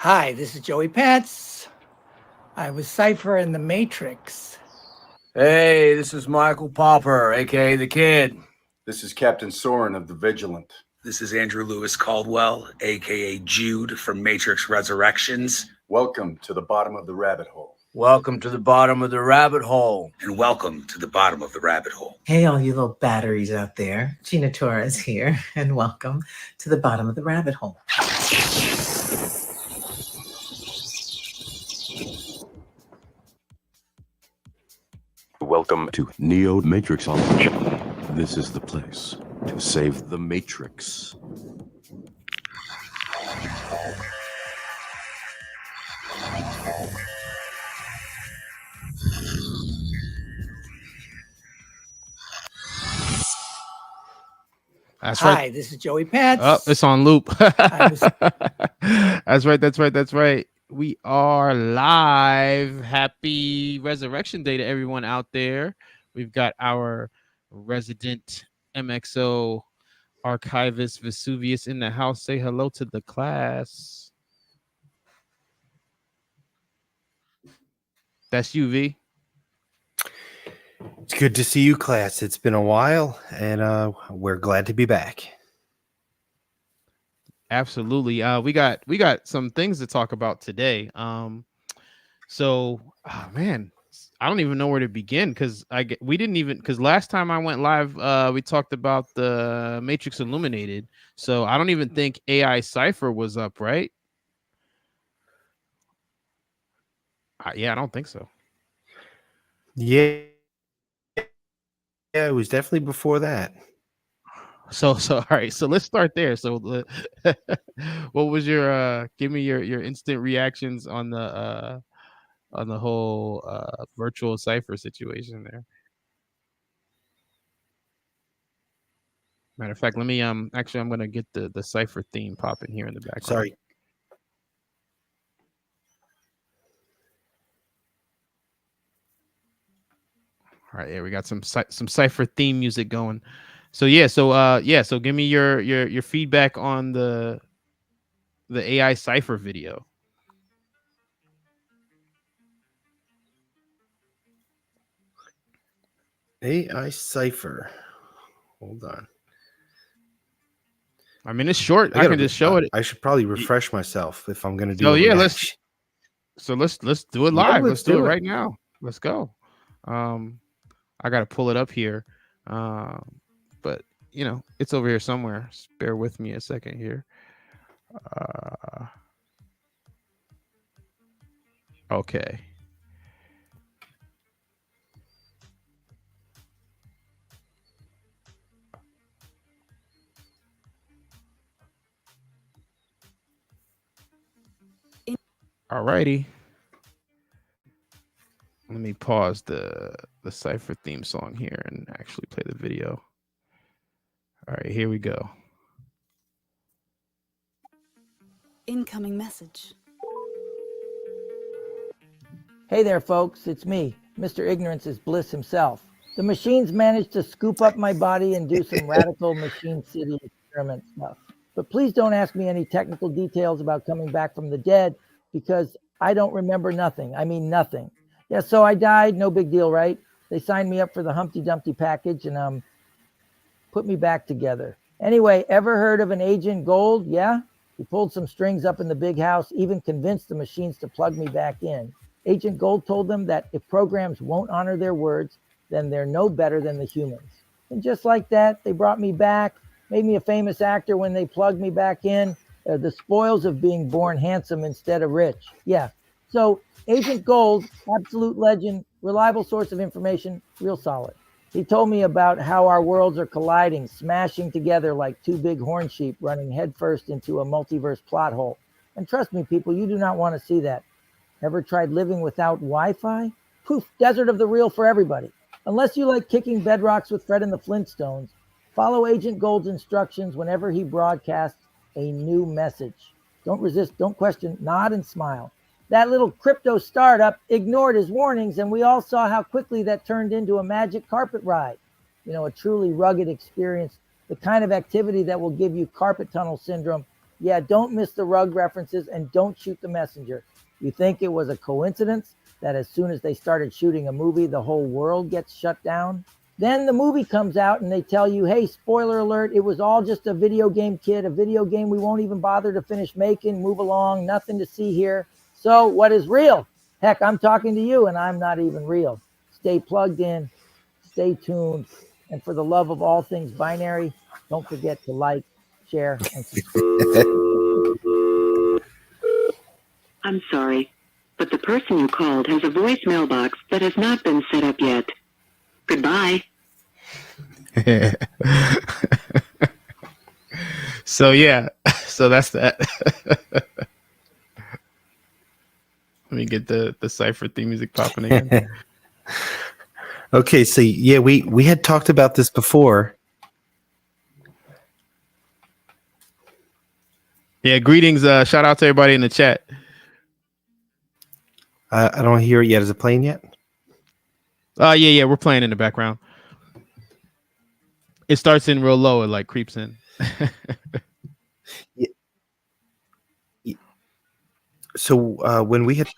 Hi, this is Joey Pants. I was Cypher in the Matrix. Hey, this is Michael Popper, aka The Kid. This is Captain Soren of the Vigilant. This is Andrew Lewis Caldwell, aka Jude from Matrix Resurrections. Welcome to the bottom of the rabbit hole. Welcome to the bottom of the rabbit hole. And welcome to the bottom of the rabbit hole. Hey, all you little batteries out there. Gina Torres here, and welcome to the bottom of the rabbit hole. Welcome to Neo Matrix Online. This is the place to save the Matrix. That's right. Hi, this is Joey Pants. Oh, it's on loop. was... That's right. We are live. Happy Resurrection Day to everyone out there. We've got our resident MXO archivist Vesuvius in the house. Say hello to the class. That's you, V. It's good to see you, class. It's been a while, and we're glad to be back. Absolutely. We got some things to talk about today. So man, I don't even know where to begin because last time I went live, we talked about the Matrix Illuminated. So I don't even think AI Cypher was up, right? Yeah, I don't think so. Yeah, it was definitely before that. So all right, so let's start there. So what was your give me your instant reactions on the whole virtual cipher situation there? Matter of fact, let me actually I'm gonna get the cipher theme popping here in the background. Sorry. All right, yeah, we got some cipher theme music going. So so give me your feedback on the AI cipher video. AI cipher. Hold on. I mean, it's short. I can just show it. I should probably refresh myself if I'm going to do. Oh yeah, let's do it live. Yeah, let's do it right now. Let's go. I got to pull it up here. But you know, it's over here somewhere. Just bear with me a second here. Okay. Alrighty. Let me pause the cipher theme song here and actually play the video. All right, here we go. Incoming message. Hey there, folks. It's me, Mr. Ignorance is Bliss himself. The machines managed to scoop up my body and do some radical Machine City experiment stuff. But please don't ask me any technical details about coming back from the dead because I don't remember nothing. I mean, nothing. Yeah, so I died. No big deal, right? They signed me up for the Humpty Dumpty package and put me back together. Anyway, ever heard of an Agent Gold? Yeah? He pulled some strings up in the big house, even convinced the machines to plug me back in. Agent Gold told them that if programs won't honor their words, then they're no better than the humans. And just like that, they brought me back, made me a famous actor when they plugged me back in. The spoils of being born handsome instead of rich. Yeah. So Agent Gold, absolute legend, reliable source of information, real solid. He told me about how our worlds are colliding, smashing together like two big horn sheep running headfirst into a multiverse plot hole. And trust me, people, you do not want to see that. Ever tried living without Wi-Fi? Poof, desert of the real for everybody. Unless you like kicking bedrocks with Fred and the Flintstones, follow Agent Gold's instructions whenever he broadcasts a new message. Don't resist, don't question, nod and smile. That little crypto startup ignored his warnings, and we all saw how quickly that turned into a magic carpet ride. You know, a truly rugged experience, the kind of activity that will give you carpet tunnel syndrome Yeah, don't miss the rug references and don't shoot the messenger. You think it was a coincidence that as soon as they started shooting a movie, the whole world gets shut down? Then the movie comes out and they tell you, hey, spoiler alert, it was all just a video game, kid, a video game we won't even bother to finish making, move along, nothing to see here. So what is real? Heck, I'm talking to you and I'm not even real. Stay plugged in, stay tuned, and for the love of all things binary, don't forget to like, share, and subscribe. I'm sorry, but the person you called has a voicemail box that has not been set up yet. Goodbye. So yeah, so that's that. Let me get the cipher theme music popping again. Okay, so yeah, we had talked about this before. Yeah, greetings. Shout out to everybody in the chat. I don't hear it yet. Is it playing yet? Yeah, we're playing in the background. It starts in real low, it like creeps in. Yeah. So when we had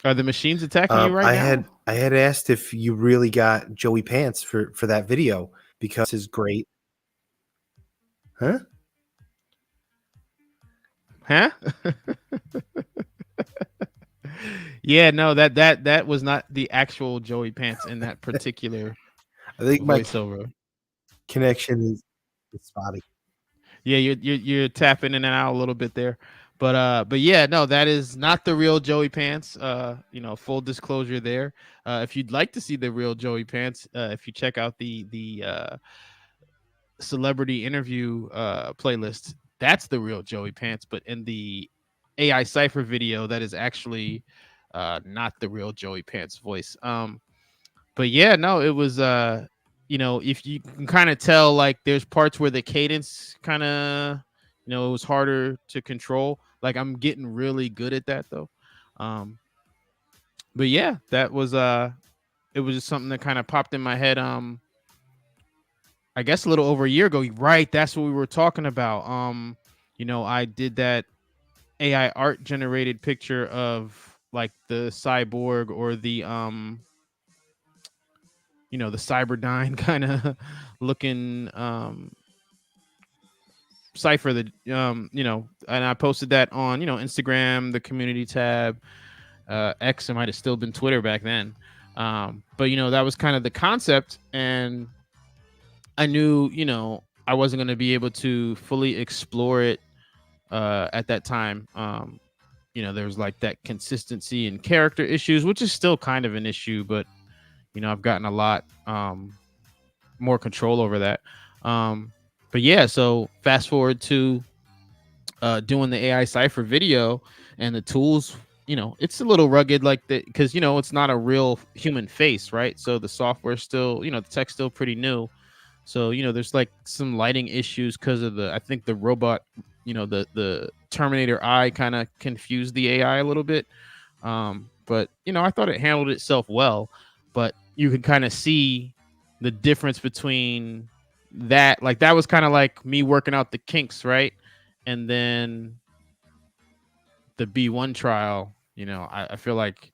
Are the machines attacking you right now? I had asked if you really got Joey Pants for that video because it's great. Huh? Yeah, no, that was not the actual Joey Pants in that particular I think my voiceover. connection is spotty. Yeah, you're tapping in and out a little bit there. But yeah, no, that is not the real Joey Pants. Full disclosure there. If you'd like to see the real Joey Pants, if you check out the celebrity interview playlist, that's the real Joey Pants. But in the AI cipher video, that is actually not the real Joey Pants voice. But yeah, no, it was if you can kind of tell, like there's parts where the cadence kind of it was harder to control. Like I'm getting really good at that though. But yeah, that was it was just something that kind of popped in my head. I guess a little over a year ago. Right, that's what we were talking about. I did that AI art generated picture of like the cyborg or the the Cyberdyne kind of looking cipher that and I posted that on Instagram, the community tab, X. It might have still been Twitter back then, but that was kind of the concept, and I knew I wasn't going to be able to fully explore it at that time. There was like that consistency and character issues, which is still kind of an issue, but I've gotten a lot more control over that. But yeah, so fast forward to doing the AI cipher video, and the tools, it's a little rugged like that because it's not a real human face, right? So the software still, the tech's still pretty new. So there's like some lighting issues because of I think the robot, the Terminator eye kind of confused the AI a little bit. But I thought it handled itself well. But you could kind of see the difference between that. Like that was kind of like me working out the kinks, right? And then the B1 trial, I feel like,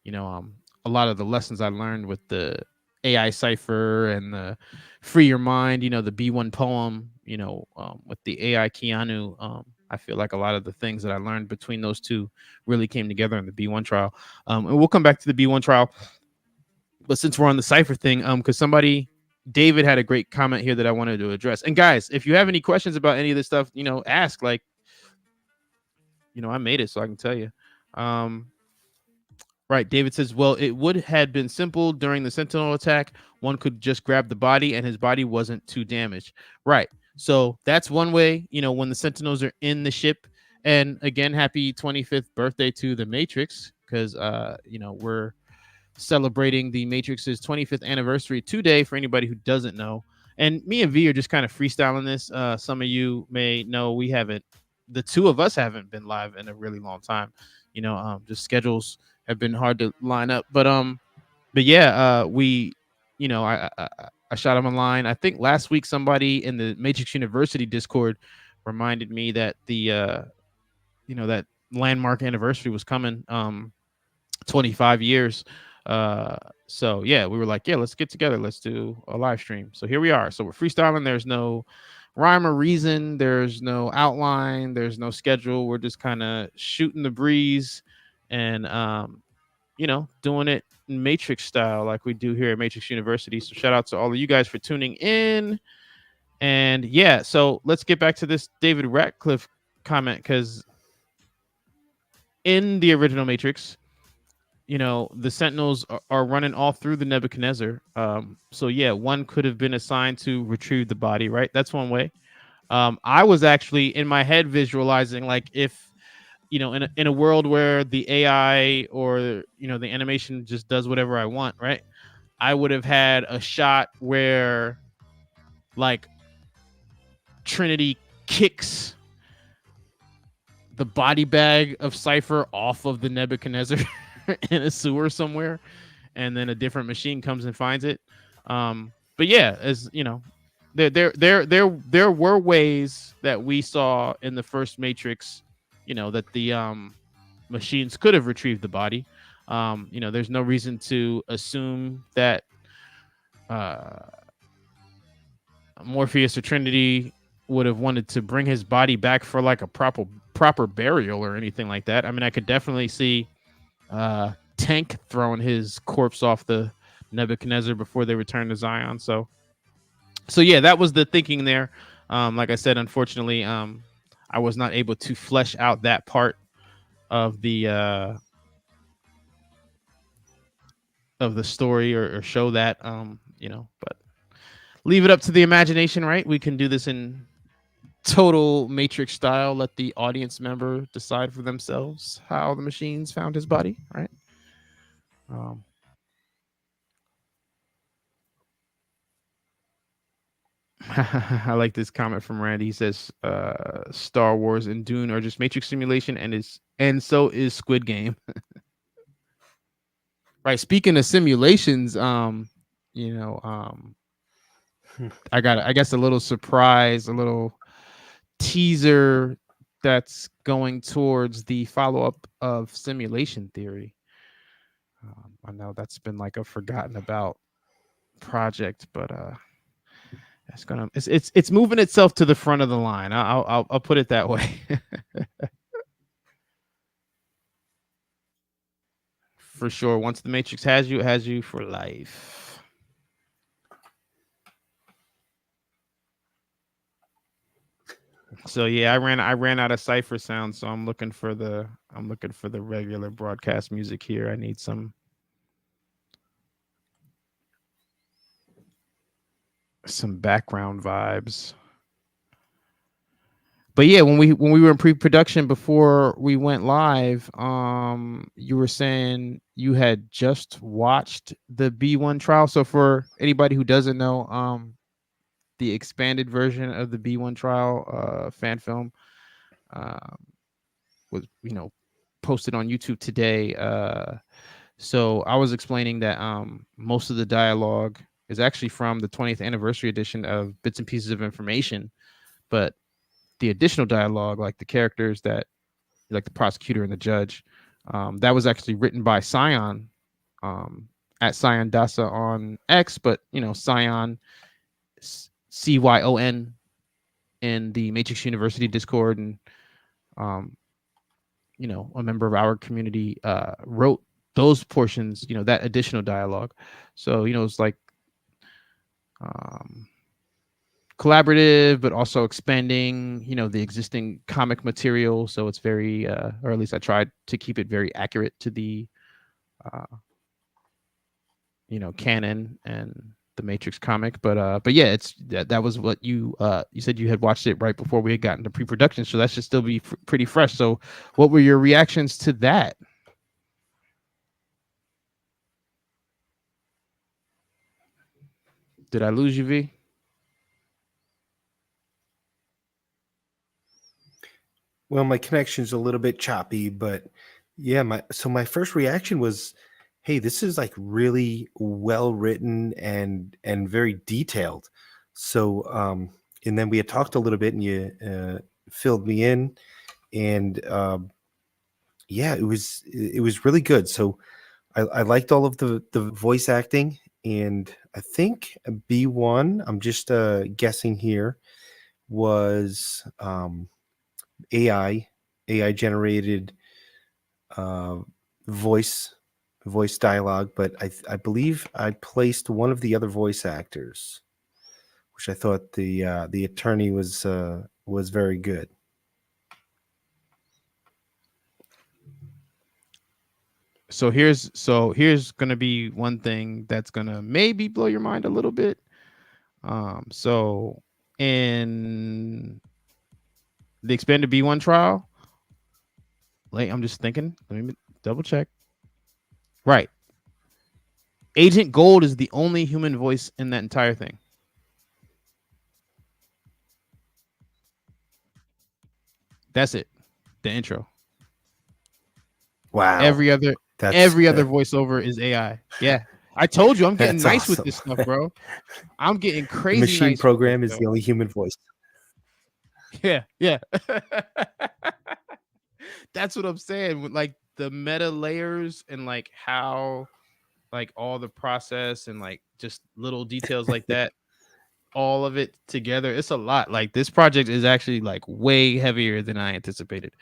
a lot of the lessons I learned with the AI cipher and the free your mind, the B1 poem, with the AI Keanu, I feel like a lot of the things that I learned between those two really came together in the B1 trial. And we'll come back to the B1 trial. But since we're on the cipher thing, because David had a great comment here that I wanted to address. And guys, if you have any questions about any of this stuff, ask. Like, I made it so I can tell you. Right. David says, well, it would have been simple during the Sentinel attack. One could just grab the body and his body wasn't too damaged. Right. So that's one way, when the Sentinels are in the ship. And again, happy 25th birthday to the Matrix, because, we're celebrating the Matrix's 25th anniversary today for anybody who doesn't know. And me and V are just kind of freestyling this. Some of you may know the two of us haven't been live in a really long time. Just schedules have been hard to line up. But yeah, we, I I shot him online. I think last week somebody in the Matrix University Discord reminded me that the that landmark anniversary was coming. 25 years. So yeah, we were like, yeah, let's get together. Let's do a live stream. So here we are. So we're freestyling. There's no rhyme or reason. There's no outline. There's no schedule. We're just kind of shooting the breeze and, doing it in Matrix style like we do here at Matrix University. So shout out to all of you guys for tuning in. And yeah, so let's get back to this David Ratcliffe comment, because in the original Matrix, the Sentinels are running all through the Nebuchadnezzar. So yeah, one could have been assigned to retrieve the body, right? That's one way. I was actually in my head visualizing, like, if in a world where the AI or the animation just does whatever I want, right? I would have had a shot where, like, Trinity kicks the body bag of Cypher off of the Nebuchadnezzar in a sewer somewhere, and then a different machine comes and finds it. But yeah, as there were ways that we saw in the first Matrix, that the machines could have retrieved the body. There's no reason to assume that Morpheus or Trinity would have wanted to bring his body back for like a proper burial or anything like that. I mean, I could definitely see Tank throwing his corpse off the Nebuchadnezzar before they return to Zion. So yeah, that was the thinking there. Like I said, unfortunately, I was not able to flesh out that part of the story or show that, but leave it up to the imagination, right? We can do this in total Matrix style. Let the audience member decide for themselves how the machines found his body, right? I like this comment from Randy. He says Star Wars and Dune are just Matrix simulation, and so is Squid Game. Right. Speaking of simulations, I guess a little surprise, a little teaser that's going towards the follow-up of simulation theory. I know that's been like a forgotten about project, but it's moving itself to the front of the line. I'll put it that way. For sure. Once the Matrix has you, it has you for life. So yeah, I ran out of cipher sound, so I'm looking for the regular broadcast music here. I need some background vibes. But yeah, when we were in pre-production before we went live, you were saying you had just watched the B1 trial. So for anybody who doesn't know, the expanded version of the B1 trial fan film was posted on YouTube today. So I was explaining that most of the dialogue is actually from the 20th anniversary edition of Bits and Pieces of Information, but the additional dialogue, like the characters that, like the prosecutor and the judge, that was actually written by Scion at Scion Dasa on X, but Scion, CYON, in the Matrix University Discord, and a member of our community wrote those portions, that additional dialogue. So it's like collaborative, but also expanding the existing comic material. So it's very or at least I tried to keep it very accurate to the canon and the Matrix comic. But yeah, it's that was what you said you had watched it right before we had gotten to pre-production, so that should still be pretty fresh. So what were your reactions to that? Did I lose you, V? Well, my connection's a little bit choppy, but yeah, my first reaction was hey, this is like really well written and very detailed. So and then we had talked a little bit, and you filled me in, and yeah, it was really good. So I liked all of the voice acting, and I think B1, I'm just guessing here, was AI generated uh, voice dialogue, but I believe I placed one of the other voice actors, which I thought the attorney was very good. So here's gonna be one thing that's gonna maybe blow your mind a little bit. So in the expanded B1 trial, like I'm just thinking, let me double check. Right. Agent Gold is the only human voice in that entire thing. That's it. The intro. Wow. Every other voiceover is AI. Yeah. I told you I'm getting That's nice with awesome. this stuff, bro. I'm getting The crazy machine nice. program is the only human voice. Yeah, yeah. That's what I'm saying with like the meta layers and like how like all the process and like just little details like that, all of it together. It's a lot. Like this project is actually like way heavier than I anticipated.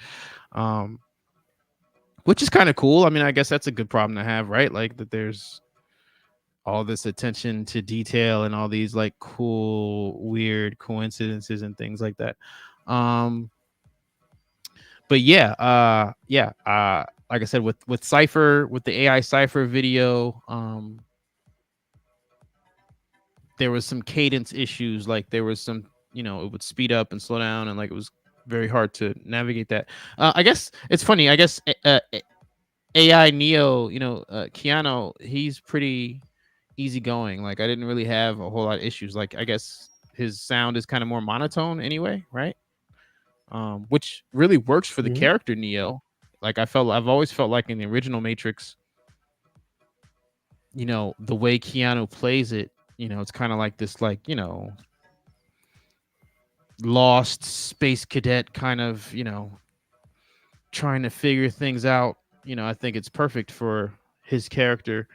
Which is kind of cool. I mean, I guess that's a good problem to have, right? Like that there's all this attention to detail and all these like cool, weird coincidences and things like that. But yeah, like I said, with Cypher, with the AI Cypher video, there was some cadence issues. Like there was some, it would speed up and slow down, and like it was very hard to navigate that. I guess it's funny. I guess AI Neo, Keanu, he's pretty easygoing. Like I didn't really have a whole lot of issues. Like I guess his sound is kind of more monotone anyway, right? Which really works for the character Neo. Like I've always felt like in the original Matrix, the way Keanu plays it, it's kind of like this, like, lost space cadet kind of, trying to figure things out. I think it's perfect for his character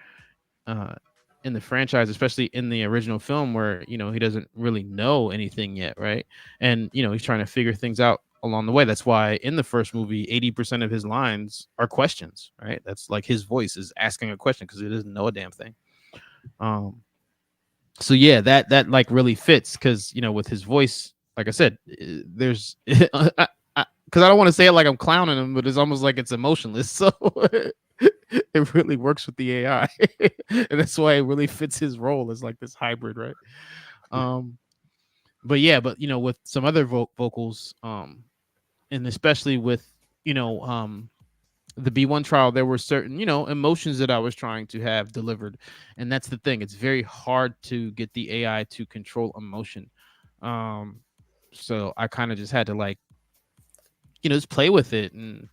in the franchise, especially in the original film where, he doesn't really know anything yet, right? And, he's trying to figure things out along the way. That's why in the first movie, 80% of his lines are questions, right? That's like his voice is asking a question because he doesn't know a damn thing. So yeah, that like really fits because, with his voice, like I said, there's because I don't want to say it like I'm clowning him, but it's almost like it's emotionless. So it really works with the AI, and that's why it really fits his role as like this hybrid, right? But yeah, with some other vocals, and especially with the B1 trial, there were certain emotions that I was trying to have delivered, and that's the thing. It's very hard to get the AI to control emotion. So I kind of just had to like just play with it and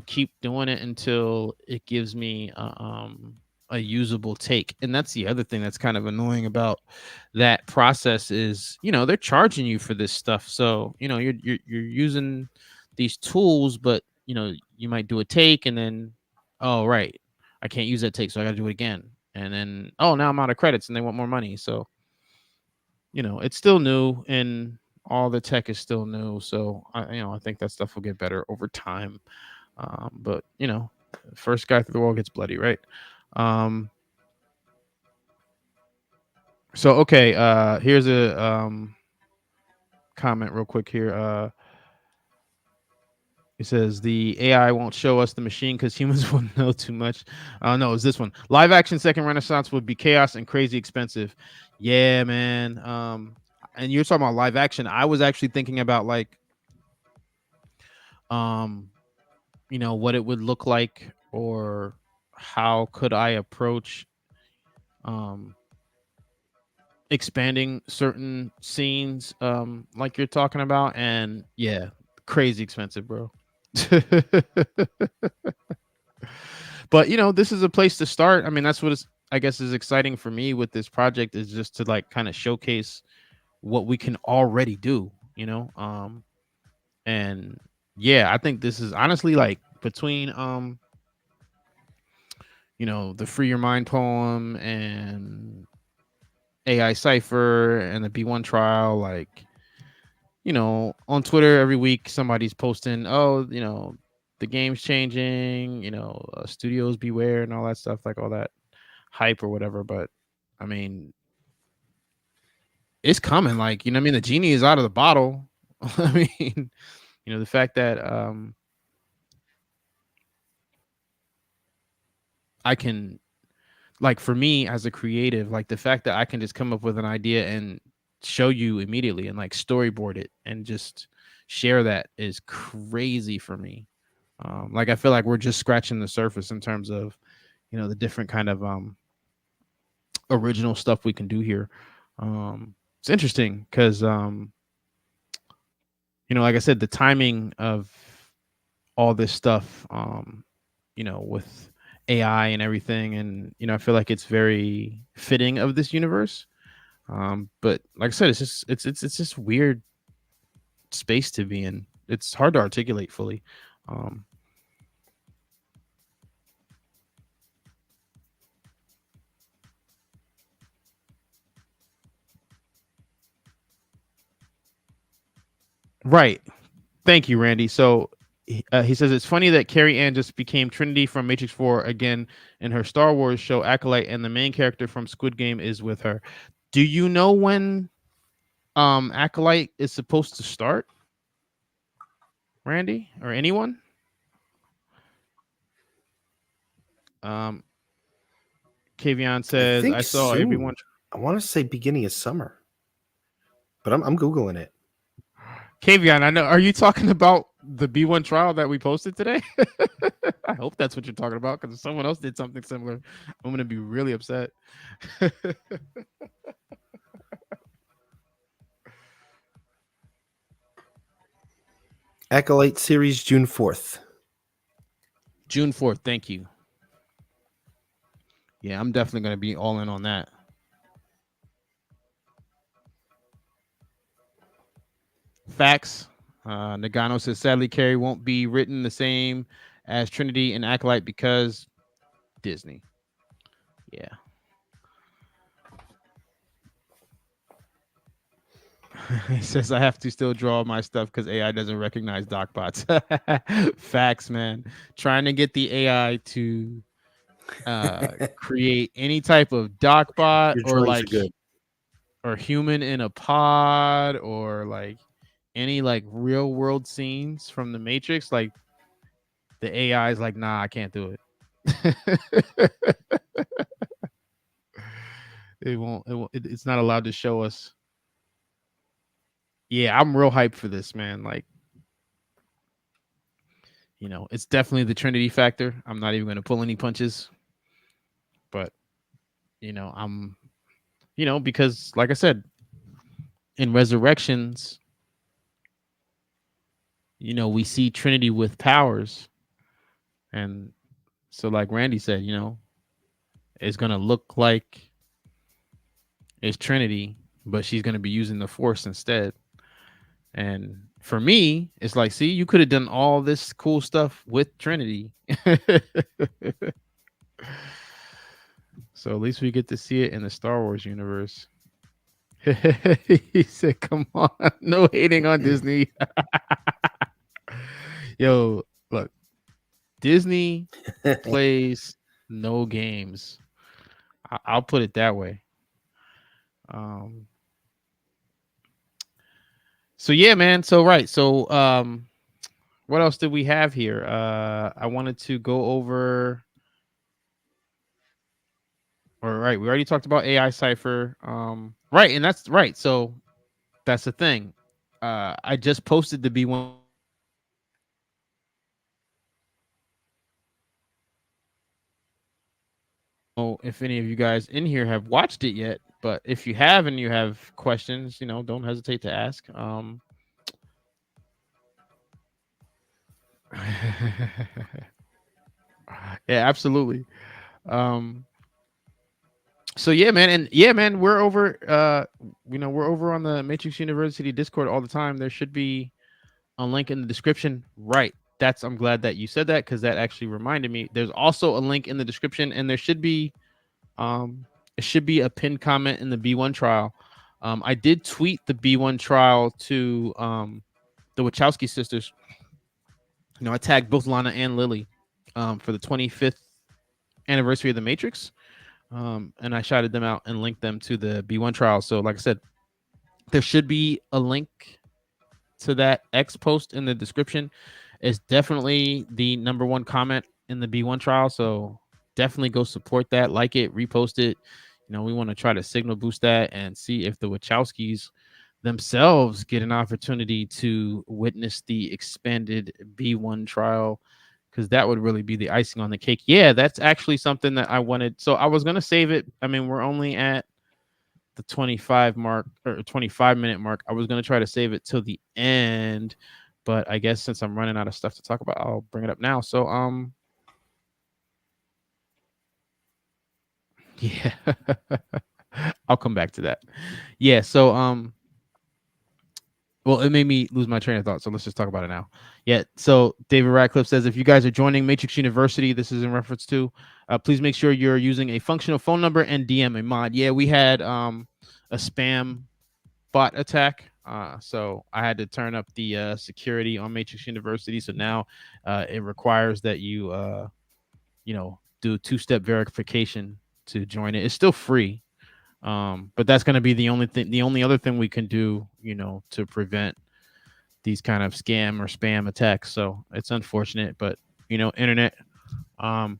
keep doing it until it gives me a usable take. And that's the other thing that's kind of annoying about that process is they're charging you for this stuff, so you're using these tools, but you might do a take and then, oh right, I can't use that take, so I gotta do it again, and then, oh, now I'm out of credits and they want more money. So it's still new and all the tech is still new, so I think that stuff will get better over time. But first guy through the wall gets bloody, right? So okay, here's a comment real quick here. It says the AI won't show us the machine because humans will know too much. No, it's this one. Live action second renaissance would be chaos and crazy expensive. Yeah, man. And you're talking about live action. I was actually thinking about like what it would look like, or how could I approach expanding certain scenes like you're talking about. And yeah, crazy expensive, bro. But this is a place to start. I mean, that's what I guess is exciting for me with this project, is just to like kind of showcase what we can already do. And yeah, I think this is honestly like between the Free Your Mind poem and AI Cipher and the B1 trial, like, on Twitter every week somebody's posting, oh, the game's changing, studios beware and all that stuff, like all that hype or whatever. But I mean, it's coming. Like, I mean, the genie is out of the bottle. I mean, the fact that I can, like, for me as a creative, like the fact that I can just come up with an idea and show you immediately and like storyboard it and just share that is crazy for me. Like, I feel like we're just scratching the surface in terms of, the different kind of original stuff we can do here. It's interesting because, like I said, the timing of all this stuff, with AI and everything, and I feel like it's very fitting of this universe. But like I said, it's just weird space to be in. It's hard to articulate fully. Right. Thank you, Randy. So he says it's funny that Carrie Ann just became Trinity from Matrix 4 again in her Star Wars show Acolyte, and the main character from Squid Game is with her. Do you know when Acolyte is supposed to start, Randy, or anyone? Kavion says I saw soon. everyone. I want to say beginning of summer, but I'm googling it. Kavion, I know. Are you talking about the B1 trial that we posted today? I hope that's what you're talking about, because if someone else did something similar, I'm going to be really upset. Acolyte series June 4th. June 4th. Thank you. Yeah, I'm definitely going to be all in on that. Facts. Nagano says, sadly, Carrie won't be written the same as Trinity and Acolyte because Disney. Yeah. He says, I have to still draw my stuff because AI doesn't recognize DocBots. Facts, man. Trying to get the AI to create any type of DocBot or like or human in a pod or like any like real world scenes from the Matrix, like the AI is like, nah, I can't do it. It's not allowed to show us. Yeah, I'm real hyped for this, man. Like, it's definitely the Trinity factor. I'm not even going to pull any punches, but I'm, because like I said, in Resurrections, we see Trinity with powers. And so like Randy said, it's going to look like it's Trinity, but she's going to be using the Force instead. And for me, it's like, see, you could have done all this cool stuff with Trinity. So at least we get to see it in the Star Wars universe. He said, come on, no hating on Disney. Yo, look, Disney plays no games. I'll put it that way. So yeah, man. So right. So what else did we have here? I wanted to go over. All right, we already talked about AI Cipher. Right, and that's right. So that's the thing. I just posted the B1. If any of you guys in here have watched it yet, but if you have and you have questions, don't hesitate to ask. Yeah, absolutely. So yeah, man, and yeah, man, we're over. We're over on the Matrix University Discord all the time. There should be a link in the description. Right. I'm glad that you said that, because that actually reminded me. There's also a link in the description, and there should be it should be a pinned comment in the B1 trial. I did tweet the B1 trial to the Wachowski sisters. I tagged both Lana and Lily for the 25th anniversary of the Matrix. And I shouted them out and linked them to the B1 trial. So like I said, there should be a link to that X post in the description. It's definitely the #1 comment in the B1 trial. So definitely go support that, like it, repost it. We want to try to signal boost that and see if the Wachowskis themselves get an opportunity to witness the expanded B1 trial, because that would really be the icing on the cake. Yeah, that's actually something that I wanted. So I was going to save it. I mean, we're only at the 25 mark or 25-minute mark. I was going to try to save it till the end, but I guess since I'm running out of stuff to talk about, I'll bring it up now. So, yeah, I'll come back to that. Yeah. So, well, it made me lose my train of thought, so let's just talk about it now. Yeah, so David Radcliffe says, if you guys are joining Matrix University, this is in reference to, please make sure you're using a functional phone number and DM a mod. Yeah, we had a spam bot attack, so I had to turn up the security on Matrix University. So now it requires that you, do two-step verification to join it. It's still free. But that's going to be the only other thing we can do, to prevent these kind of scam or spam attacks. So it's unfortunate, but internet. So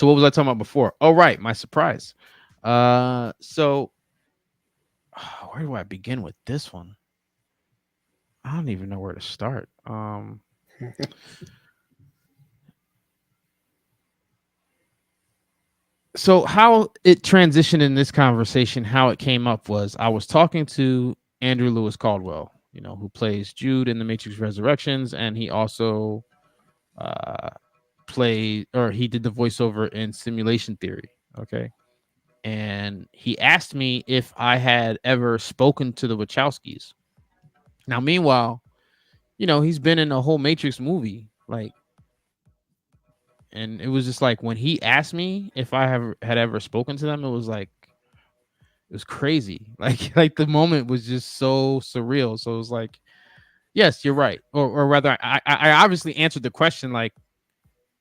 what was I talking about before? Oh, right. My surprise. So where do I begin with this one? I don't even know where to start. So how it transitioned in this conversation, how it came up was I was talking to Andrew Lewis Caldwell, who plays Jude in the Matrix Resurrections, and he also he did the voiceover in Simulation Theory. Okay. And he asked me if I had ever spoken to the Wachowskis. Now, meanwhile, he's been in a whole Matrix movie, and it was just like when he asked me if I had ever spoken to them, it was crazy. Like the moment was just so surreal. So it was like, yes, you're right. Or rather, I obviously answered the question like,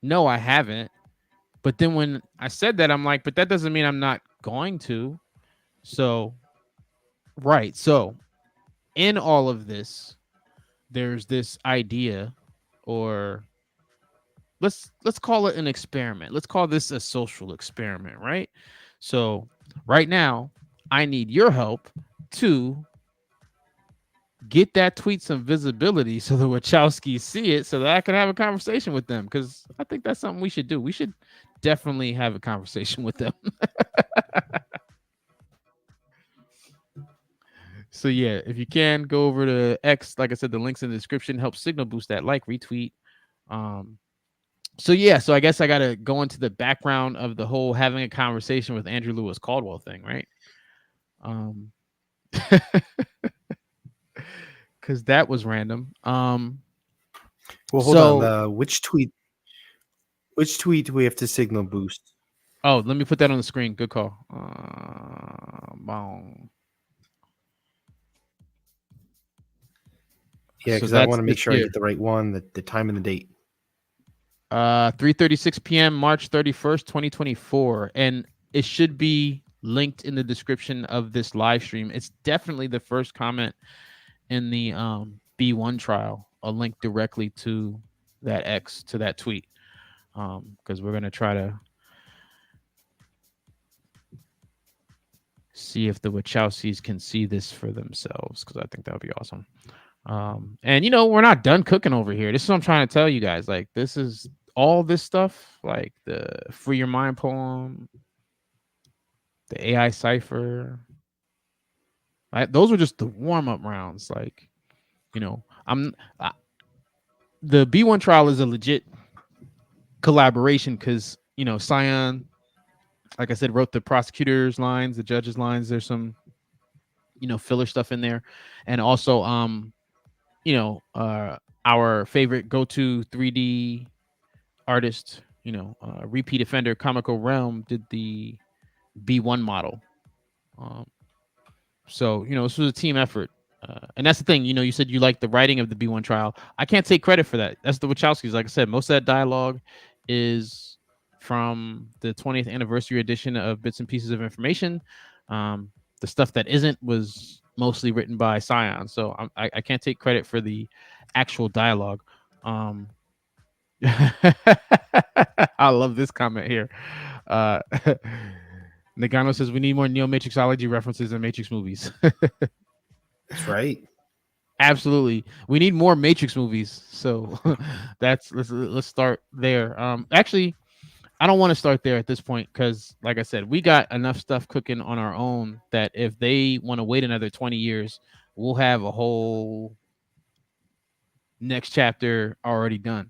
no, I haven't. But then when I said that, I'm like, but that doesn't mean I'm not going to. So, right. So in all of this, there's this idea, or let's call it an experiment. Let's call this a social experiment, right? So right now, I need your help to get that tweet some visibility so the Wachowskis see it, so that I can have a conversation with them, because I think that's something we should do. We should definitely have a conversation with them. So yeah, if you can go over to X, like I said, the link's in the description. Help signal boost that, like, retweet. So yeah, so I guess I gotta go into the background of the whole having a conversation with Andrew Lewis Caldwell thing, right? Because that was random. Well, hold on. Which tweet do we have to signal boost? Oh, let me put that on the screen. Good call. Yeah, because I want to make sure I get the right one, the time and the date. 3:36 p.m. March 31st, 2024, and it should be linked in the description of this live stream. It's definitely the first comment in the B1 trial, a link directly to that X, to that tweet, because we're gonna try to see if the Wachowskis can see this for themselves, because I think that would be awesome. And we're not done cooking over here. This is what I'm trying to tell you guys. Like, this is all this stuff, like the Free Your Mind poem, the AI cipher. Those were just the warm-up rounds. Like, the B1 trial is a legit collaboration because Scion, like I said, wrote the prosecutor's lines, the judge's lines. There's some filler stuff in there, and also our favorite go-to 3D artist, repeat offender, Comical Realm, did the B1 model. So this was a team effort. And that's the thing, you said you like the writing of the B1 trial. I can't take credit for that. That's the Wachowskis. Like I said, most of that dialogue is from the 20th anniversary edition of Bits and Pieces of Information. The stuff that isn't was mostly written by Scion. So I can't take credit for the actual dialogue. I love this comment here. Nagano says we need more Neo-Matrixology references in Matrix movies. That's right. Absolutely, we need more Matrix movies. So let's start there. Actually, I don't want to start there at this point because, like I said, we got enough stuff cooking on our own that if they want to wait another 20 years, we'll have a whole next chapter already done.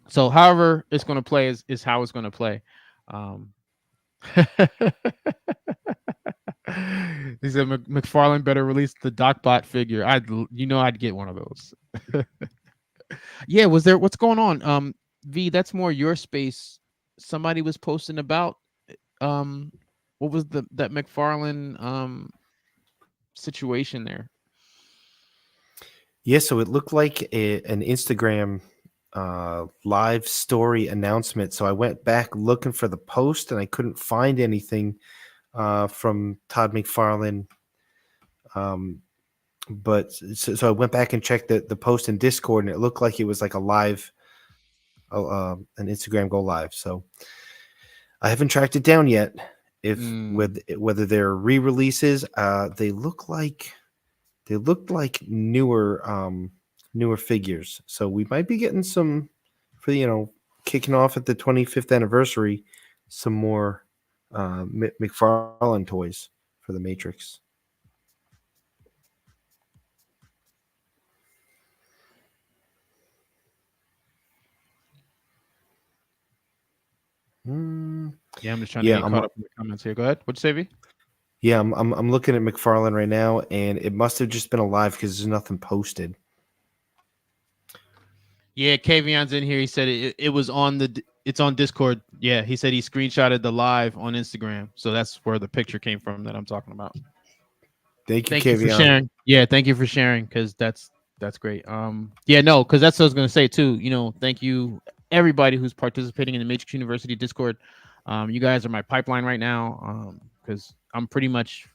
So however it's going to play is how it's going to play. He said McFarlane better release the DocBot figure. I'd get one of those. Yeah, what's going on? V, that's more your space. Somebody was posting about what was that McFarlane situation there? Yeah, so it looked like an Instagram live story announcement. So I went back looking for the post and I couldn't find anything from Todd McFarlane. But so I went back and checked the post in Discord, and it looked like it was like a live, an Instagram go live. So I haven't tracked it down yet. Whether they're re-releases, they looked like newer figures. So we might be getting some for kicking off at the 25th anniversary, some more McFarlane toys for the Matrix. Yeah, I'm just trying to get caught up in the comments here. Go ahead. What'd you say, V? Yeah, I'm looking at McFarlane right now, and it must have just been a live because there's nothing posted. Yeah, Kavion's in here. He said it was it's on Discord. Yeah, he said he screenshotted the live on Instagram. So that's where the picture came from that I'm talking about. Thank you, Thank you Kavion. for sharing. Yeah, thank you for sharing because that's great. Yeah, no, because that's what I was gonna say too. Thank you everybody who's participating in the Matrix University Discord. You guys are my pipeline right now. Because I'm pretty much,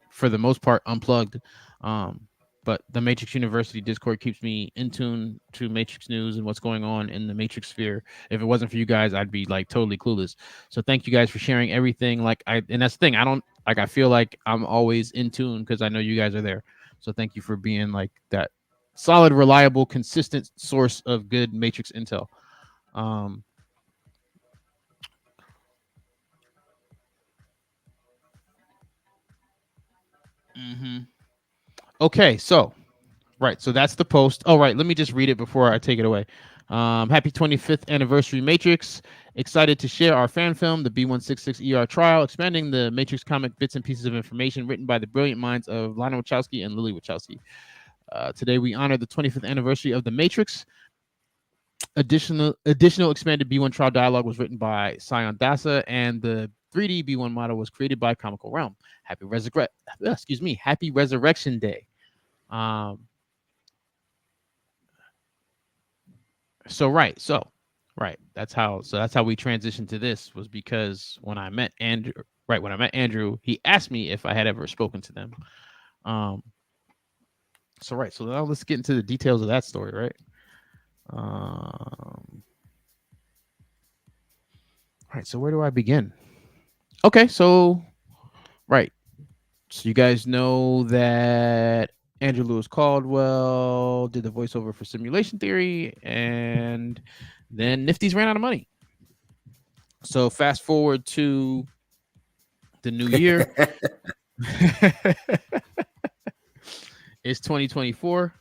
for the most part, unplugged. But the Matrix University Discord keeps me in tune to Matrix news and what's going on in the Matrix sphere. If it wasn't for you guys, I'd be like totally clueless. So thank you guys for sharing everything. And that's the thing. I feel like I'm always in tune because I know you guys are there. So thank you for being like that solid, reliable, consistent source of good Matrix intel. Okay, so that's the post. Oh, right, let me just read it before I take it away. Happy 25th anniversary Matrix. Excited to share our fan film, the B166ER trial, expanding the Matrix comic bits and pieces of information written by the brilliant minds of Lana Wachowski and Lily Wachowski. Today we honor the 25th anniversary of the Matrix. Additional expanded B1 trial dialogue was written by Scion Dasa, and the 3D B1 model was created by Comical Realm. Happy Resurrection Day. That's how we transitioned to this, was because when I met Andrew, he asked me if I had ever spoken to them. So now let's get into the details of that story, right? All right, so where do I begin? Okay, so you guys know that Andrew Lewis Caldwell did the voiceover for Simulation Theory, and then Nifty's ran out of money. So fast forward to the new year. It's 2024.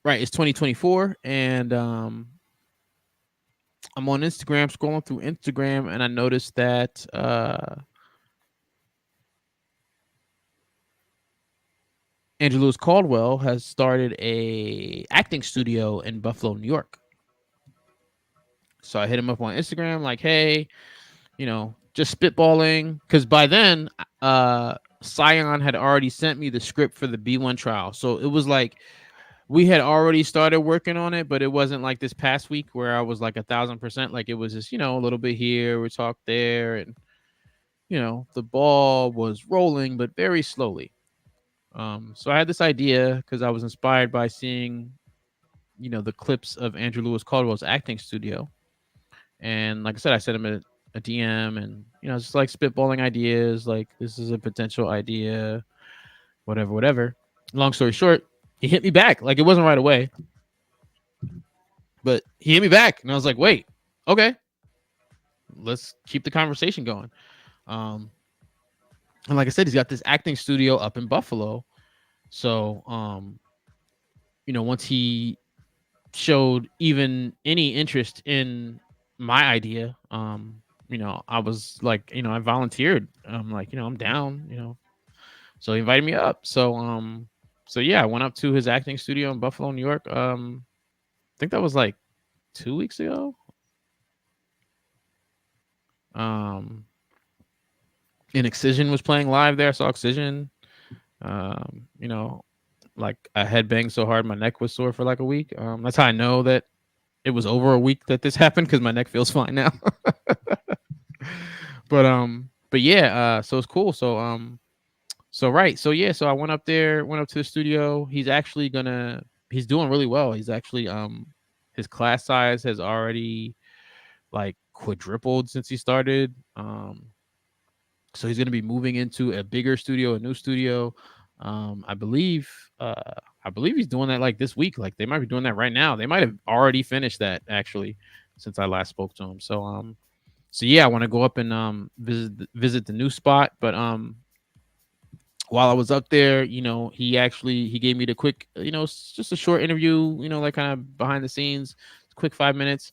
Right, it's 2024, and I'm on Instagram, scrolling through Instagram, and I noticed that Andrew Lewis Caldwell has started a acting studio in Buffalo, New York. So I hit him up on Instagram, like, hey, just spitballing, because by then, Scion had already sent me the script for the B1 trial. So it was like we had already started working on it, but it wasn't like this past week where I was like 1,000%. Like it was just, a little bit here, we talked there, and the ball was rolling, but very slowly. So I had this idea because I was inspired by seeing, the clips of Andrew Lewis Caldwell's acting studio. And like I said, I sent him a DM and, just like spitballing ideas, like this is a potential idea, whatever. Long story short, he hit me back. Like it wasn't right away, but he hit me back. And I was like, wait, okay, let's keep the conversation going. And like I said, he's got this acting studio up in Buffalo. So, once he showed even any interest in my idea, I was like, I volunteered. I'm like, I'm down, so he invited me up. So yeah, I went up to his acting studio in Buffalo, New York. I think that was like 2 weeks ago. And Excision was playing live there. I saw Excision. Like I headbanged so hard my neck was sore for like a week. That's how I know that it was over a week that this happened, because my neck feels fine now. but yeah, so it's cool. So I went up there, went up to the studio. He's doing really well. He's actually his class size has already like quadrupled since he started. So he's gonna be moving into a bigger studio, a new studio. I believe he's doing that like this week. Like they might be doing that right now. They might have already finished that actually since I last spoke to him. So yeah, I want to go up and visit the new spot. But while I was up there, he gave me the quick, just a short interview, like kind of behind the scenes, quick 5 minutes.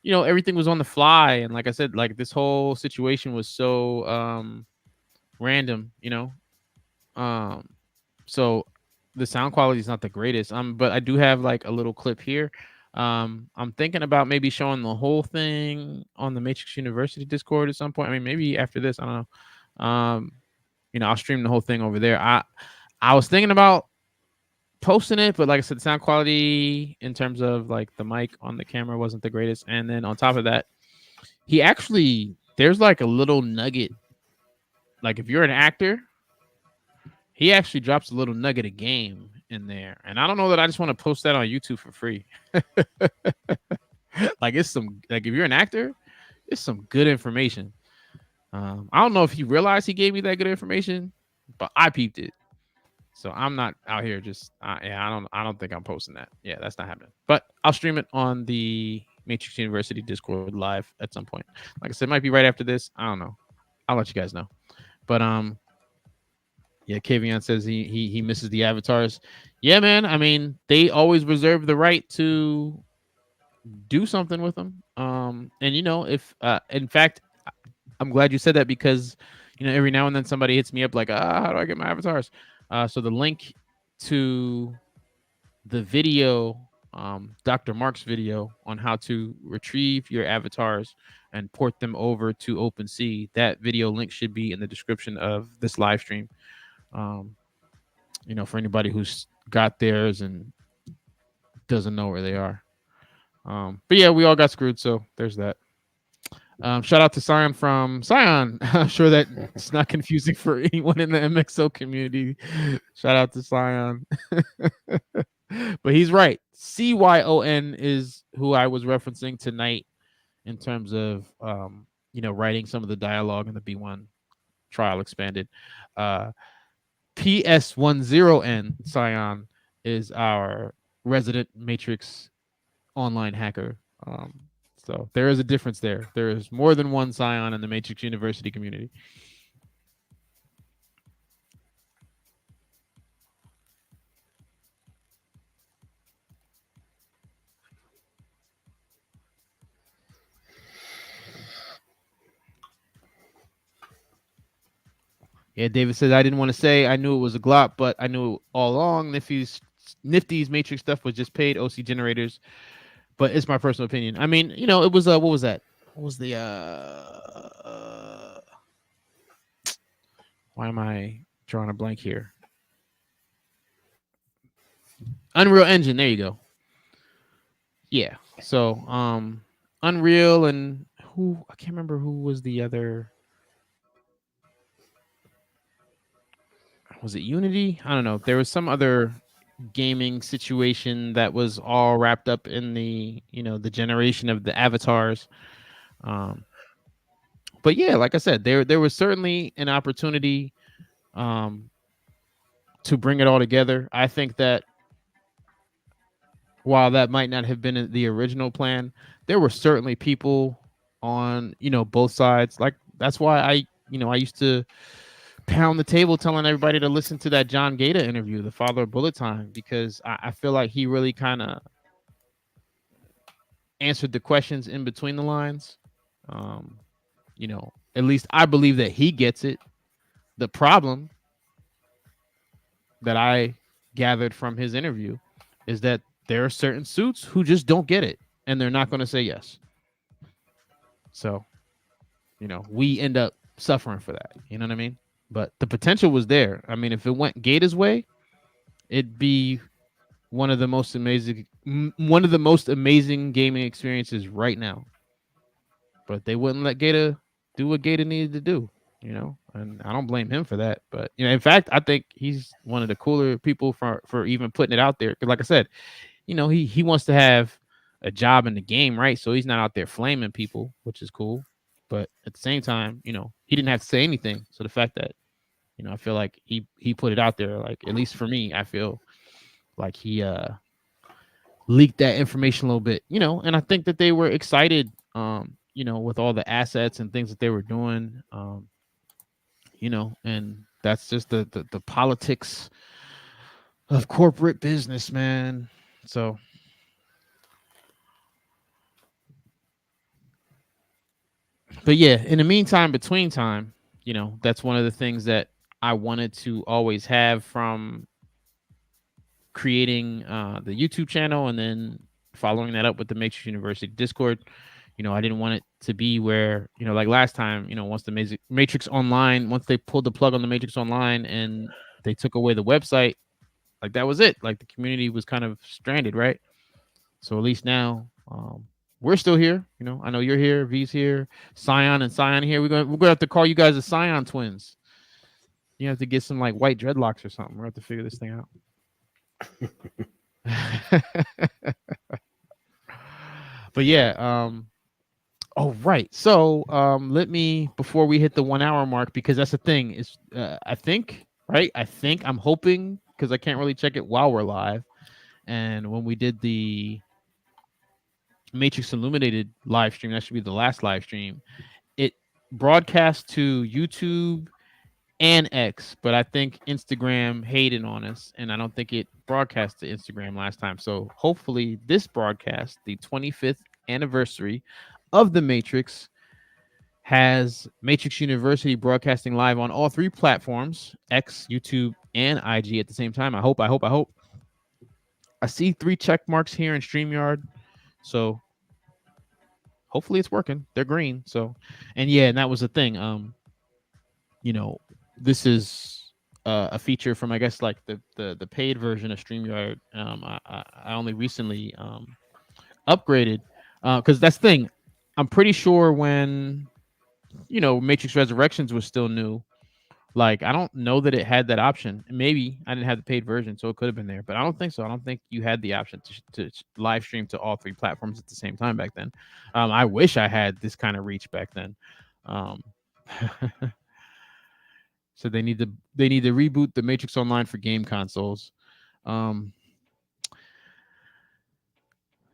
Everything was on the fly, and like I said, like this whole situation was so random, so the sound quality is not the greatest. But I do have like a little clip here. I'm thinking about maybe showing the whole thing on the Matrix University Discord at some point. I mean, maybe after this, I don't know. I'll stream the whole thing over there. I was thinking about posting it, but like I said, the sound quality in terms of like the mic on the camera wasn't the greatest. And then on top of that, there's like a little nugget. Like if you're an actor, he actually drops a little nugget of game in there. And I don't know that I just want to post that on YouTube for free. Like if you're an actor, it's some good information. I don't know if he realized he gave me that good information, but I peeped it. So I'm not out here just I don't think I'm posting that. Yeah, that's not happening. But I'll stream it on the Matrix University Discord live at some point. Like I said, it might be right after this. I don't know. I'll let you guys know. But yeah, Kavion says he misses the avatars. Yeah, man. I mean, they always reserve the right to do something with them. And if in fact, I'm glad you said that, because every now and then somebody hits me up like, how do I get my avatars? So the link to the video, Dr. Marks video on how to retrieve your avatars and port them over to OpenSea, that video link should be in the description of this live stream. For anybody who's got theirs and doesn't know where they are. But yeah, we all got screwed, so there's that. Shout out to Scion from Scion. I'm sure that it's not confusing for anyone in the MXO community. Shout out to Scion. But he's right. CYON is who I was referencing tonight in terms of writing some of the dialogue in the B1 trial expanded. PS10N Scion is our resident Matrix online hacker. So there is a difference there. There is more than one Scion in the Matrix University community. Yeah, David says I didn't want to say I knew it was a glop, but I knew all along Nifty's Matrix stuff was just paid OC generators. But it's my personal opinion. I mean, you know, it was what was that? What was the why am I drawing a blank here? Unreal Engine, there you go. Yeah. So Unreal and who I can't remember who was the other. Was it Unity? I don't know. There was some other gaming situation that was all wrapped up in the, you know, the generation of the avatars. But yeah, like I said, there was certainly an opportunity to bring it all together. I think that while that might not have been the original plan, there were certainly people on, you know, both sides. Like that's why I used to pound the table telling everybody to listen to that John Gaeta interview, the father of Bullet Time, because I feel like he really kind of answered the questions in between the lines. You know, at least I believe that he gets it. The problem that I gathered from his interview is that there are certain suits who just don't get it and they're not going to say yes. So, you know, we end up suffering for that. You know what I mean? But the potential was there. I mean, if it went Gaeta's way, it'd be one of the most amazing gaming experiences right now. But they wouldn't let Gaeta do what Gaeta needed to do, you know, and I don't blame him for that. But you know, in fact, I think he's one of the cooler people for even putting it out there. Because, like I said, you know, he wants to have a job in the game, right? So he's not out there flaming people, which is cool. But at the same time, you know, he didn't have to say anything. So the fact that, you know, I feel like he put it out there, like at least for me, I feel like he leaked that information a little bit, you know, and I think that they were excited, you know, with all the assets and things that they were doing, you know, and that's just the politics of corporate business, man. So but yeah, in the meantime, between time, you know, that's one of the things that I wanted to always have from creating the YouTube channel and then following that up with the Matrix University Discord. You know, I didn't want it to be where, you know, like last time, you know, once the Matrix Online, once they pulled the plug on the Matrix Online and they took away the website, like that was it. Like the community was kind of stranded, right? So at least now, we're still here. You know, I know you're here, V's here, Scion and Scion here. We're gonna have to call you guys the Scion twins. You have to get some like white dreadlocks or something. We're gonna have to figure this thing out. But yeah, oh right. So let me, before we hit the 1 hour mark, because that's the thing is I think I'm hoping, because I can't really check it while we're live, and when we did the Matrix Illuminated live stream, that should be the last live stream, it broadcast to YouTube and X, but I think Instagram hated on us, and I don't think it broadcast to Instagram last time. So hopefully this broadcast, the 25th anniversary of the Matrix, has Matrix University broadcasting live on all three platforms, X, YouTube, and IG at the same time. I hope. I see 3 check marks here in StreamYard, so hopefully it's working. They're green. So, and yeah, and that was the thing. You know, this is a feature from, I guess, like the paid version of StreamYard. I only recently upgraded because that's the thing. I'm pretty sure when, you know, Matrix Resurrections was still new, like I don't know that it had that option. Maybe I didn't have the paid version, so it could have been there, but I don't think so. I don't think you had the option to live stream to all 3 platforms at the same time back then. I wish I had this kind of reach back then. So they need to reboot the Matrix Online for game consoles.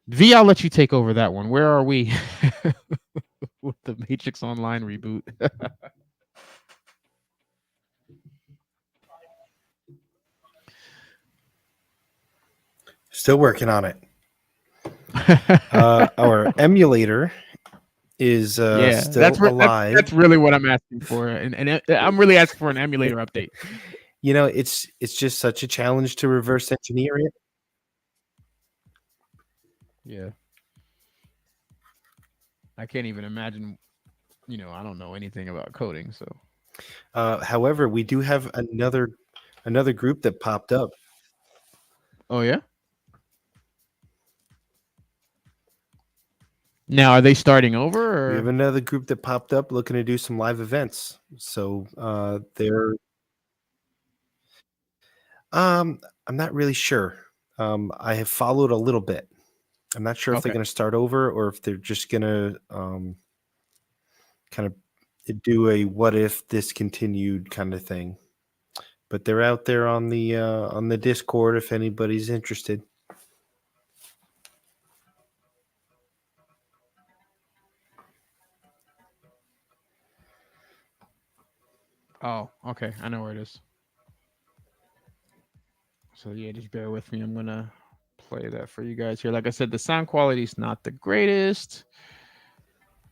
V, I'll let you take over that one. Where are we with the Matrix Online reboot? Still working on it. Our emulator is Yeah, still alive. that's really what I'm asking for, and I'm really asking for an emulator update. You know, it's just such a challenge to reverse engineer it. Yeah, I can't even imagine. You know, I don't know anything about coding, so. However, we do have another group that popped up. Oh yeah. Now, are they starting over? We have Or? another group that popped up looking to do some live events. So they're I'm not really sure. I have followed a little bit. I'm not sure if they're Okay. going to start over or if they're just going to kind of do a what if this continued kind of thing. But they're out there on the Discord if anybody's interested. Oh, okay. I know where it is. So yeah, just bear with me. I'm gonna play that for you guys here. Like I said, the sound quality is not the greatest,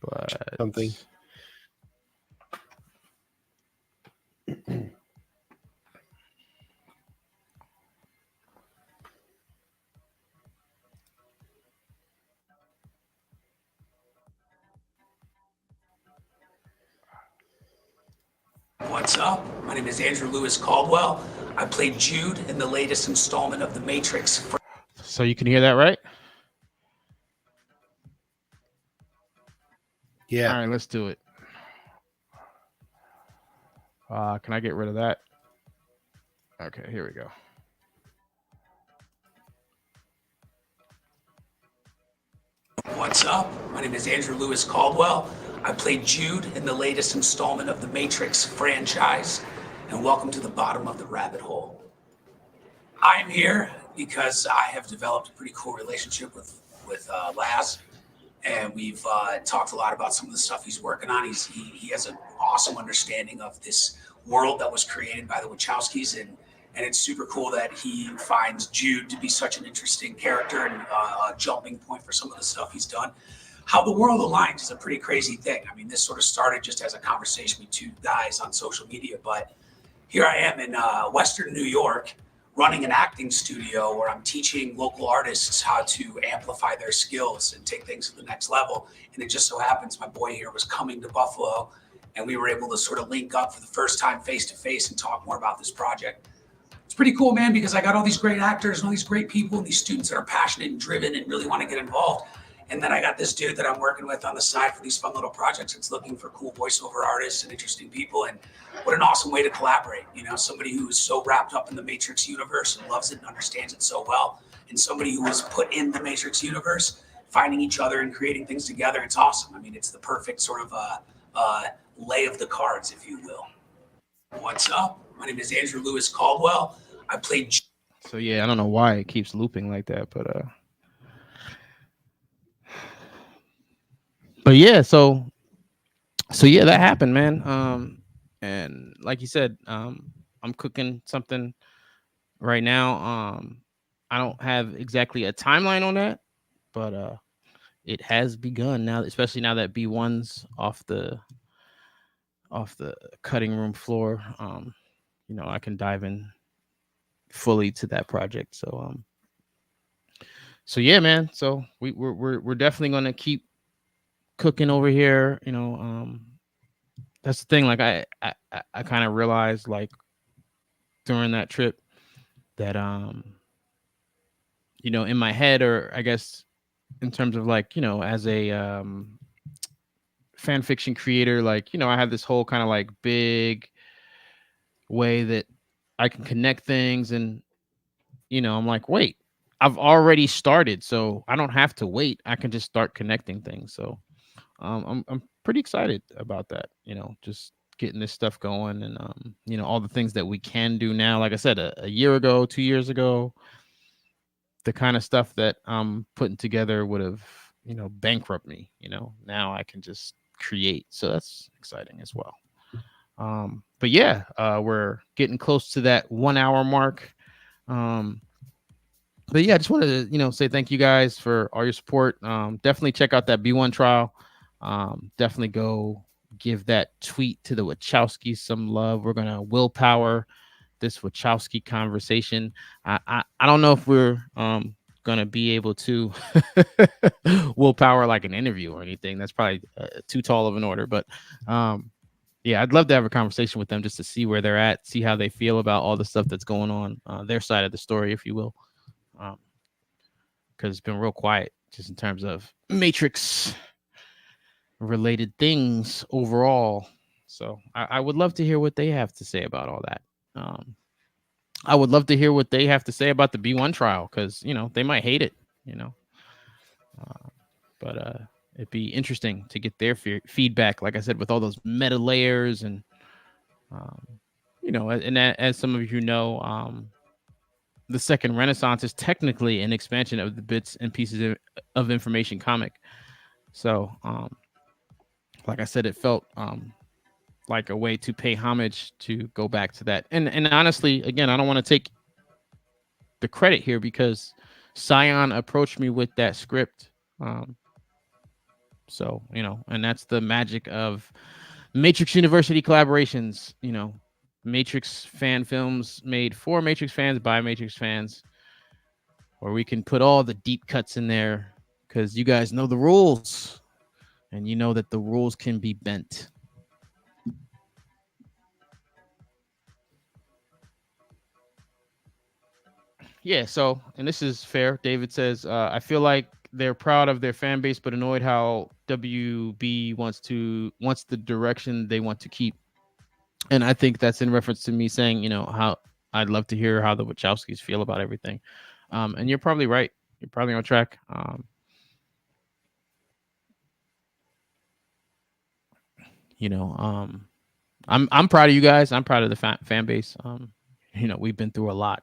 but Something. What's up? My name is Andrew Lewis Caldwell. I played Jude in the latest installment of The Matrix. So you can hear that, right? Yeah. All right, let's do it. Can I get rid of that? Okay, here we go. What's up? My name is Andrew Lewis Caldwell. I played Jude in the latest installment of the Matrix franchise, and welcome to the bottom of the rabbit hole. I'm here because I have developed a pretty cool relationship with Laz, and we've talked a lot about some of the stuff he's working on. He has an awesome understanding of this world that was created by the Wachowskis, and it's super cool that he finds Jude to be such an interesting character and a jumping point for some of the stuff he's done. How the world aligns is a pretty crazy thing. I mean, this sort of started just as a conversation with two guys on social media, but here I am in Western New York running an acting studio where I'm teaching local artists how to amplify their skills and take things to the next level. And it just so happens my boy here was coming to Buffalo, and we were able to sort of link up for the first time face to face and talk more about this project. It's pretty cool, man, because I got all these great actors and all these great people and these students that are passionate and driven and really want to get involved. And then I got this dude that I'm working with on the side for these fun little projects. It's looking for cool voiceover artists and interesting people. And what an awesome way to collaborate. You know, somebody who is so wrapped up in the Matrix universe and loves it and understands it so well. And somebody who was put in the Matrix universe, finding each other and creating things together. It's awesome. I mean, it's the perfect sort of lay of the cards, if you will. What's up? My name is Andrew Lewis Caldwell. I played. So yeah, I don't know why it keeps looping like that, but yeah, so yeah, that happened, man. And like you said, I'm cooking something right now. I don't have exactly a timeline on that, but it has begun now, especially now that B1's off the cutting room floor. You know, I can dive in fully to that project. So yeah, man. So we're definitely gonna keep cooking over here. You know, that's the thing. Like I kind of realized, like, during that trip that you know, in my head, or I guess in terms of, like, you know, as a fan fiction creator, like, you know, I have this whole kind of like big way that I can connect things, and you know, I'm like, wait, I've already started, so I don't have to wait. I can just start connecting things. So I'm pretty excited about that. You know, just getting this stuff going, and you know, all the things that we can do now. Like I said, a year ago, 2 years ago, the kind of stuff that I'm putting together would have, you know, bankrupt me. You know, now I can just create. So that's exciting as well. But yeah, we're getting close to that 1 hour mark. But yeah, I just wanted to, you know, say thank you guys for all your support. Definitely check out that B1 trial. Definitely go give that tweet to the Wachowskis some love. We're gonna willpower this Wachowski conversation. I don't know if we're gonna be able to willpower like an interview or anything. That's probably too tall of an order, but yeah, I'd love to have a conversation with them just to see where they're at, see how they feel about all the stuff that's going on, their side of the story, if you will. Because it's been real quiet just in terms of Matrix related things overall. So I would love to hear what they have to say about all that. I would love to hear what they have to say about the B1 trial, because they might hate it, but it'd be interesting to get their feedback. Like I said, with all those meta layers and and as some of you know, the Second Renaissance is technically an expansion of the Bits and Pieces of Information comic. So, like I said, it felt like a way to pay homage to go back to that. And honestly, again, I don't want to take the credit here because Scion approached me with that script. So, and that's the magic of Matrix University collaborations, Matrix fan films made for Matrix fans by Matrix fans, where we can put all the deep cuts in there because you guys know the rules and you know that the rules can be bent. Yeah, so, and this is fair. David says, I feel like they're proud of their fan base, but annoyed how WB wants the direction they want to keep. And I think that's in reference to me saying, how I'd love to hear how the Wachowskis feel about everything. And you're probably right. You're probably on track. I'm proud of you guys. I'm proud of the fan base. We've been through a lot.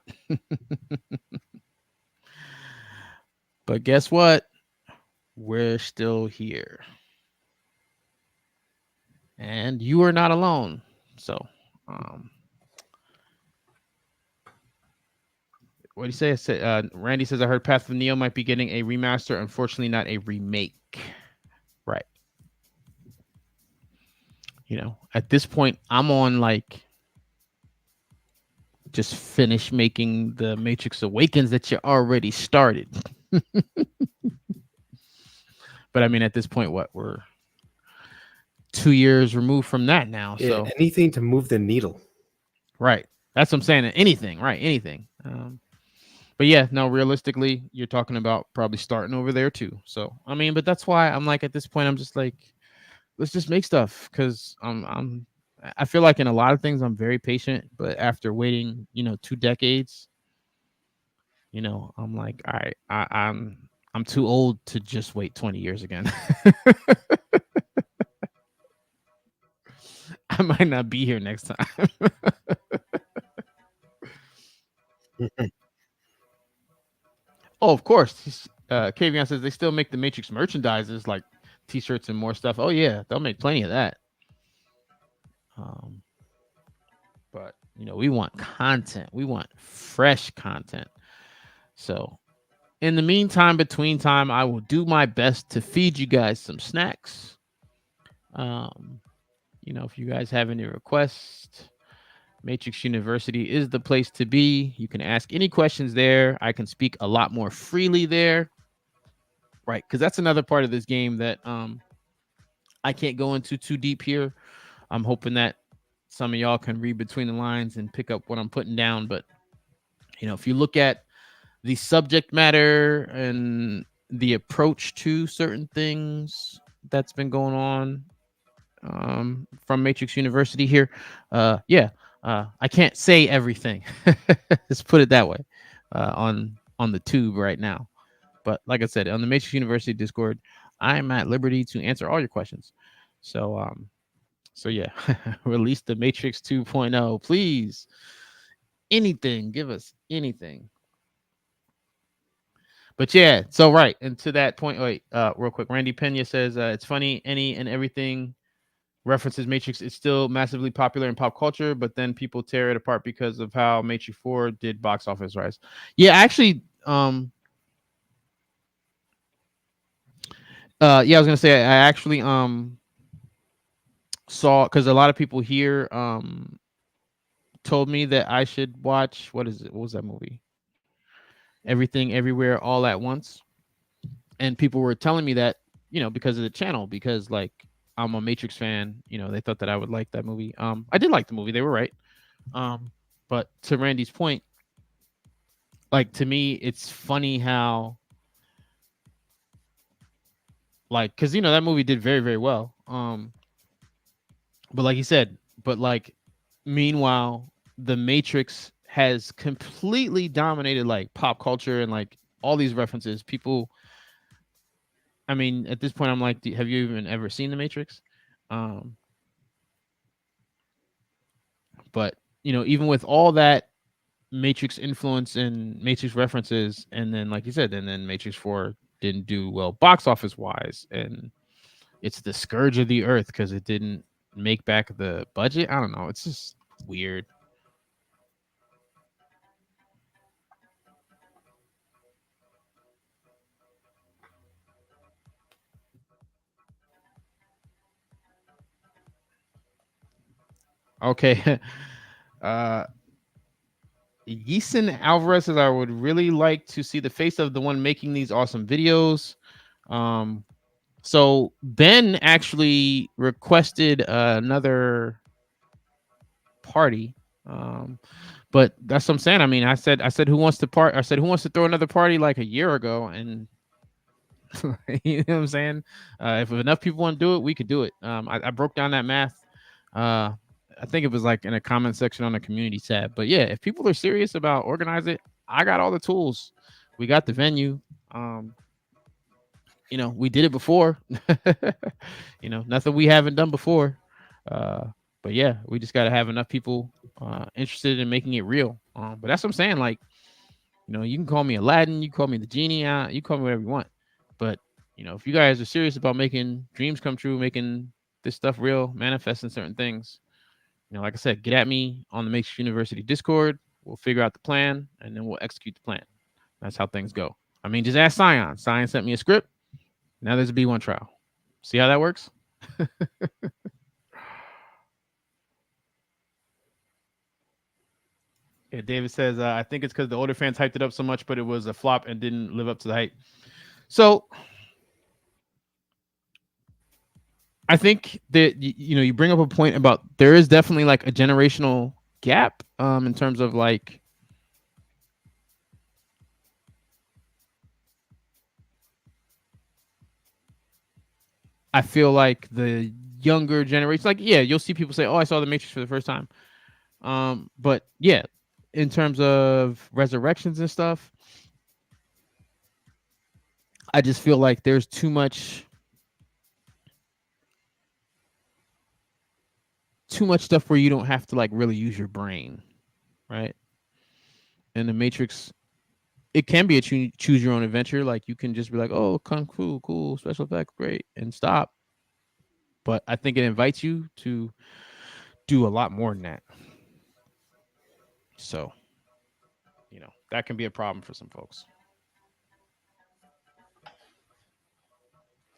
But guess what? We're still here. And you are not alone. So, what do you say? Randy says, I heard Path of Neo might be getting a remaster. Unfortunately, not a remake. Right. At this point, I'm on just finish making the Matrix Awakens that you already started. But I mean, at this point, we're 2 years removed from that now. Yeah, So anything to move the needle. Right. That's what I'm saying. Anything. Right. Anything. But yeah, no, realistically, you're talking about probably starting over there too. So, I mean, but that's why I'm at this point, I'm just let's just make stuff. Cause I feel like in a lot of things, I'm very patient, but after waiting, 2 decades, I'm like, all right, I'm too old to just wait 20 years again. I might not be here next time. Oh, of course. Kavion says they still make the Matrix merchandises like t-shirts and more stuff. Oh yeah, they'll make plenty of that. But we want content. We want fresh content. So in the meantime, between time, I will do my best to feed you guys some snacks. If you guys have any requests, Matrix University is the place to be. You can ask any questions there. I can speak a lot more freely there. Right, because that's another part of this game that I can't go into too deep here. I'm hoping that some of y'all can read between the lines and pick up what I'm putting down. But, if you look at the subject matter and the approach to certain things that's been going on from Matrix University here, I can't say everything. Let's put it that way on the tube right now. But like I said, on the Matrix University Discord, I'm at liberty to answer all your questions. So yeah, release the Matrix 2.0, please. Anything, give us anything. But yeah, so right, and to that point, real quick, Randy Pena says it's funny, any and everything references Matrix is still massively popular in pop culture, but then people tear it apart because of how Matrix 4 did box office rise. Yeah, actually, Yeah, I was gonna say I actually saw, because a lot of people here told me that I should watch, what is it? What was that movie? Everything Everywhere All at Once. And people were telling me that, because of the channel, because like I'm a Matrix fan, they thought that I would like that movie. I did like the movie, they were right. But to Randy's point, like to me, it's funny how, like, because that movie did very, very well. But like he said, but like meanwhile, the Matrix has completely dominated like pop culture and like all these references. People, I mean, at this point, I'm like, have you even ever seen the Matrix? But even with all that Matrix influence and Matrix references, and then like you said, and then Matrix 4 didn't do well box office wise, and it's the scourge of the earth because it didn't make back the budget. I don't know. It's just weird. Okay. Yeeson Alvarez says, I would really like to see the face of the one making these awesome videos. So Ben actually requested another party. But that's what I'm saying. I mean, I said who wants to who wants to throw another party like a year ago, and you know what I'm saying? If enough people want to do it, we could do it. I broke down that math. I think it was like in a comment section on the community tab. But yeah, if people are serious about organizing it, I got all the tools. We got the venue. We did it before. Nothing we haven't done before. But yeah, we just got to have enough people interested in making it real. But that's what I'm saying. Like, you can call me Aladdin, you call me the genie, you call me whatever you want. But if you guys are serious about making dreams come true, making this stuff real, manifesting certain things, like I said, get at me on the Matrix University Discord. We'll figure out the plan, and then we'll execute the plan. That's how things go. I mean, just ask Scion. Scion sent me a script. Now there's a B1 trial. See how that works? Yeah, David says, I think it's because the older fans hyped it up so much, but it was a flop and didn't live up to the hype. So I think that, you bring up a point about there is definitely like a generational gap in terms of like, I feel like the younger generation, like, yeah, you'll see people say, oh, I saw the Matrix for the first time. But yeah, in terms of resurrections and stuff, I just feel like there's too much stuff where you don't have to like really use your brain, right? And the Matrix, it can be a choose your own adventure. Like you can just be like, oh, kung fu, cool, special effects, great, and stop. But I think it invites you to do a lot more than that. So, that can be a problem for some folks.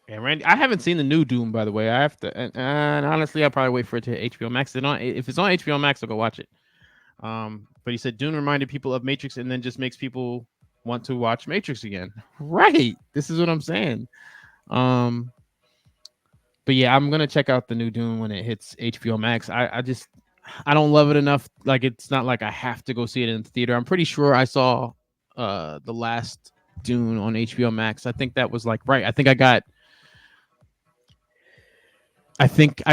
And Randy, I haven't seen the new Doom, by the way. I have to, and honestly, I'll probably wait for it to hit HBO Max. If it's on HBO Max, I'll go watch it. But he said Dune reminded people of Matrix, and then just makes people want to watch Matrix again. Right. This is what I'm saying. But yeah, I'm gonna check out the new Dune when it hits HBO Max. I don't love it enough. Like it's not like I have to go see it in the theater. I'm pretty sure I saw the last Dune on HBO Max. I think that was like right. I think I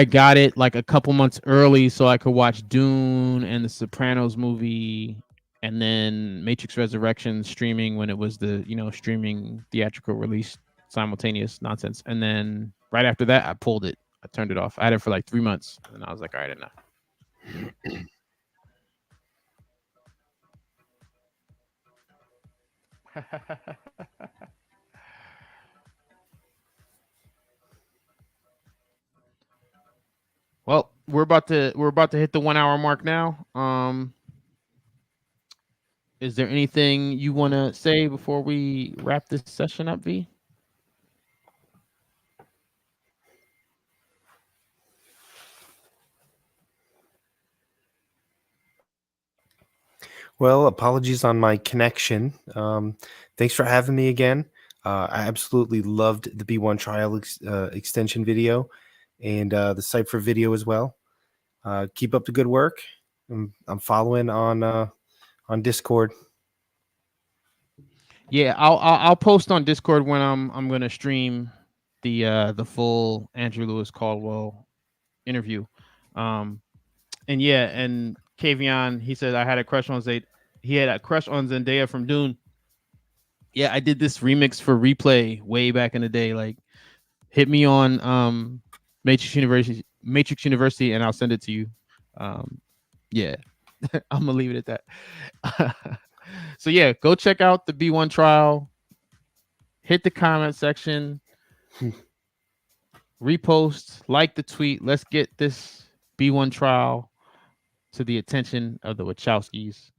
got it like a couple months early so I could watch Dune and the Sopranos movie and then Matrix Resurrection streaming when it was the, streaming theatrical release simultaneous nonsense. And then right after that, I pulled it. I turned it off. I had it for like 3 months and I was like, all right, enough. Well, we're about to hit the 1 hour mark now. Is there anything you want to say before we wrap this session up, V? Well, apologies on my connection. Thanks for having me again. I absolutely loved the B1 trial extension video and the Cypher video as well. Keep up the good work. I'm following on Discord. Yeah, I'll post on Discord when I'm gonna stream the full Andrew Lewis Caldwell interview. And yeah, and Kavion, he said I had a crush on he had a crush on Zendaya from Dune. Yeah, I did this remix for Replay way back in the day. Like, hit me on Matrix University, and I'll send it to you. Yeah, I'm gonna leave it at that. So yeah, go check out the B1 trial. Hit the comment section, repost, like the tweet. Let's get this B1 trial to the attention of the Wachowskis.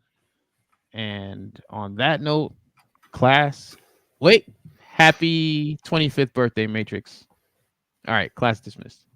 And on that note, class, happy 25th birthday, Matrix. All right, class dismissed.